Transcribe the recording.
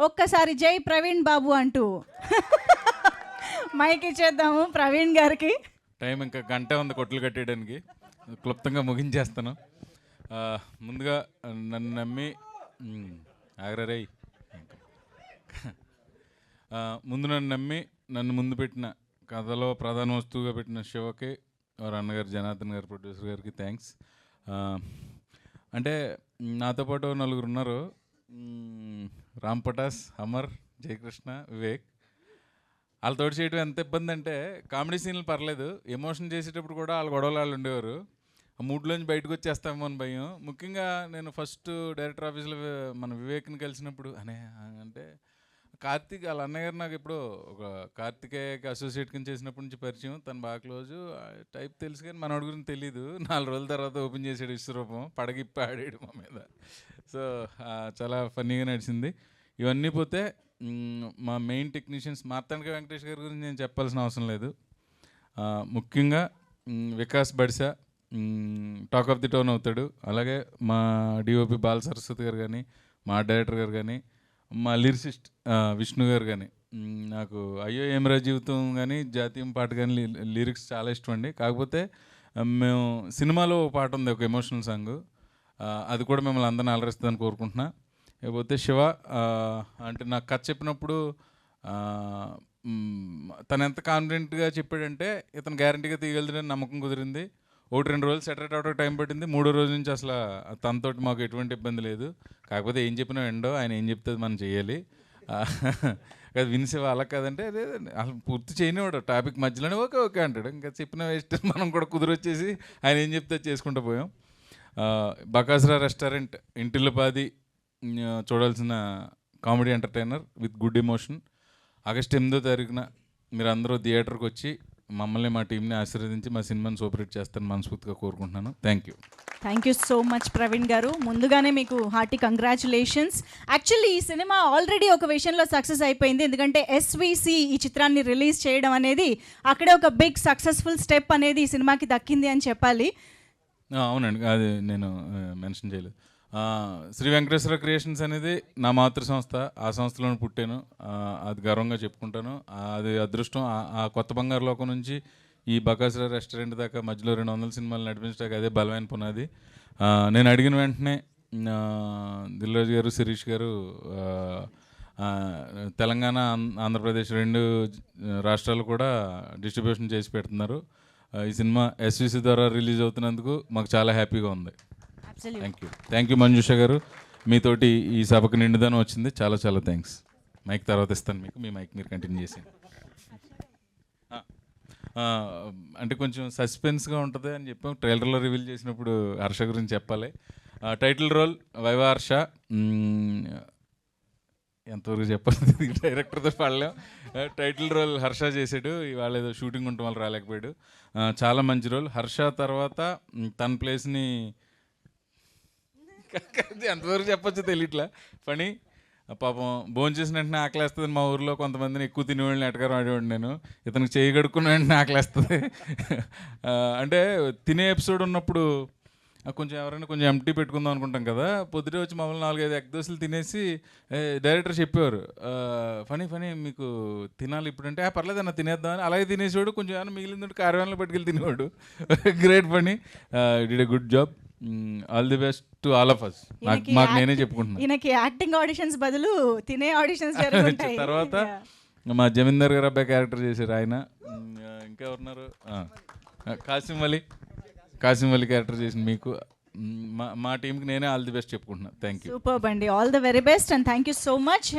ఒక్కసారి జై ప్రవీణ్ బాబు అంటూ మైక్ ఇచ్చేద్దాము ప్రవీణ్ గారికి. టైం ఇంకా గంట ఉంది కొట్లు కట్టేయడానికి, క్లుప్తంగా ముగించేస్తాను. ముందుగా నన్ను నమ్మి ఆగ్రరై ముందు నన్ను ముందు పెట్టిన కథలో ప్రధాన వస్తువుగా పెట్టిన శివకి, వారి అన్నగారు జనార్దన్ గారు, ప్రొడ్యూసర్ గారికి థ్యాంక్స్. అంటే నాతో పాటు నలుగురు ఉన్నారు, రామ్ పటాస్, అమర్, జయకృష్ణ, వివేక్. వాళ్ళతో చేయడం ఎంత ఇబ్బంది అంటే, కామెడీ సీన్లు పర్లేదు, ఎమోషన్ చేసేటప్పుడు కూడా వాళ్ళ గొడవలు వాళ్ళు ఉండేవారు. ఆ మూడ్లోంచి బయటకు వచ్చేస్తామో అని భయం. ముఖ్యంగా నేను ఫస్ట్ డైరెక్టర్ ఆఫీస్లో మన వివేక్ని కలిసినప్పుడు అంటే కార్తీక్ వాళ్ళ అన్నగారు నాకు ఇప్పుడు ఒక కార్తికేయకి అసోసియేట్ కింద చేసినప్పటి నుంచి పరిచయం, తను బాగా క్లోజు టైప్ తెలుసు, కానీ మనోడి గురించి తెలీదు. 4 రోజుల తర్వాత ఓపెన్ చేసాడు విశ్వరూపం, పడగిప్పి ఆడాడు మా మీద. సో చాలా ఫన్నీగా నడిచింది. ఇవన్నీ పోతే మా మెయిన్ టెక్నీషియన్స్ మార్తాండ వెంకటేష్ గారి గురించి నేను చెప్పాల్సిన అవసరం లేదు. ముఖ్యంగా Vikas Badisa talk of the town అవుతాడు. అలాగే మా డిఓపి బాల సరస్వతి గారు కానీ, మా డైరెక్టర్ గారు కానీ, మా లిరిసిస్ట్ విష్ణు గారు కానీ, నాకు అయ్యో ఏమరా జీవితం కానీ, జాతీయం పాట కానీ లిరిక్స్ చాలా ఇష్టం అండి. కాకపోతే మేము సినిమాలో పాట ఉంది, ఒక ఎమోషనల్ సాంగ్, అది కూడా మిమ్మల్ని అందరిని అలరిస్తుందని కోరుకుంటున్నా. లేకపోతే శివ అంటే నాకు కథ చెప్పినప్పుడు తను ఎంత కాన్ఫిడెంట్గా చెప్పాడంటే ఇతను గ్యారంటీగా తీయగలుగుతాడని నమ్మకం కుదిరింది. 1-2 రోజులు సెటరేట్ అవడానికి టైం పట్టింది. 3వ రోజు నుంచి అసలు తనతోటి మాకు ఎటువంటి ఇబ్బంది లేదు. కాకపోతే ఏం చెప్పినా ఎండో, ఆయన ఏం చెప్తే మనం చేయాలి. అది వినిసేవా అలా కాదంటే అదే అసలు పూర్తి చేయనివాడు, టాపిక్ మధ్యలోనే ఓకే ఓకే అంటాడు. ఇంకా చెప్పిన వేస్ట్, మనం కూడా కుదిరొచ్చేసి ఆయన ఏం చెప్తే చేసుకుంటూ పోయాం. బకాసురా రెస్టారెంట్ ఇంటిల్లిపాది చూడాల్సిన comedy entertainer with good emotion. August 8వ తారీఖున మీరు అందరూ థియేటర్కి వచ్చి మమ్మల్ని, మా టీంని ఆశీర్వదించి మా సినిమాని సూపర్ చేస్తాను మనస్ఫూర్తిగా కోరుకుంటున్నాను. Thank you so much Praveen గారు. ముందుగానే మీకు హార్టీ కంగ్రాచులేషన్స్. యాక్చువల్లీ ఈ సినిమా ఆల్రెడీ ఒక విషయంలో సక్సెస్ అయిపోయింది, ఎందుకంటే ఎస్విసి ఈ చిత్రాన్ని రిలీజ్ చేయడం అనేది అక్కడే ఒక బిగ్ సక్సెస్ఫుల్ స్టెప్ అనేది ఈ సినిమాకి దక్కింది అని చెప్పాలి. అవునండి, అది నేను మెన్షన్ చేయలేదు. శ్రీ వెంకటేశ్వర క్రియేషన్స్ అనేది నా మాతృ సంస్థ, ఆ సంస్థలోనే పుట్టాను, అది గర్వంగా చెప్పుకుంటాను. అది అదృష్టం. ఆ కొత్త బంగారు లోకం నుంచి ఈ బకాసురా రెస్టారెంట్ దాకా మధ్యలో 200 సినిమాలు నడిపించడానికి అదే బలమైన పునాది. నేను అడిగిన వెంటనే దిల్రాజు గారు, శిరీష్ గారు తెలంగాణ, ఆంధ్రప్రదేశ్ 2 రాష్ట్రాలు కూడా డిస్ట్రిబ్యూషన్ చేసి పెడుతున్నారు. ఈ సినిమా ఎస్విసి ద్వారా రిలీజ్ అవుతున్నందుకు మాకు చాలా హ్యాపీగా ఉంది. థ్యాంక్ యూ మంజుష గారు, మీతోటి ఈ సభకు నిండుదనం వచ్చింది. చాలా చాలా థ్యాంక్స్. మైక్ తర్వాత ఇస్తాను మీకు, మీ మైక్ మీరు కంటిన్యూ చేసి. అంటే కొంచెం సస్పెన్స్గా ఉంటుంది అని చెప్పాం, ట్రైలర్లో రివీల్ చేసినప్పుడు హర్ష గురించి చెప్పాలి. టైటిల్ రోల్ వైవా హర్ష, ఎంతవరకు చెప్పాలి డైరెక్టర్తో పడలేం. టైటిల్ రోల్ హర్ష చేసాడు, ఇవాళ ఏదో షూటింగ్ ఉండటం వల్ల రాలేకపోయాడు. చాలా మంచి రోల్. హర్ష తర్వాత తన ప్లేస్ని ఎంతవరకు చెప్పచ్చు తెలియట్లా. పని పాపం భోజనం చేసిన వెంటనే ఆకలేస్తుంది. మా ఊర్లో కొంతమందిని ఎక్కువ తినేవాళ్ళని ఎటగారు ఆడేవాడు నేను, ఇతనికి చేయి కడుక్కున్న వెంటనే ఆకలేస్తుంది. అంటే తినే ఎపిసోడ్ ఉన్నప్పుడు కొంచెం ఎవరైనా కొంచెం ఎంటీ పెట్టుకుందాం అనుకుంటాం కదా, పొద్దుటే వచ్చి మమ్మల్ని 4-5 ఎగ్ దోశలు తినేసి డైరెక్టర్ చెప్పేవారు, ఫనీ మీకు తినాలి ఇప్పుడంటే పర్లేదు అన్న తినేద్దామని అలాగే తినేసేవాడు. కొంచెం ఏమైనా మిగిలిందంటే కార్యాలయంలో పట్టుకెళ్ళి తినేవాడు. Great funny, did a good job. All the best to all of us. మాకు నేనే చెప్పుకుంటున్నాను. ఈయనకి యాక్టింగ్ ఆడిషన్స్ బదులు తినే ఆడిషన్స్ జరుగుతాయి. తర్వాత మా జమీందార్ గారు అబ్బాయి క్యారెక్టర్ చేశారు ఆయన. ఇంకా ఉన్నారు కాసిం అలీ క్యారెక్టర్ చేసిన మీకు, మా టీంకి నేనే ఆల్ ది బెస్ట్ చెప్పుకుంటున్నాను. Thank you. సూపర్ అండి, all the very best and thank you so much.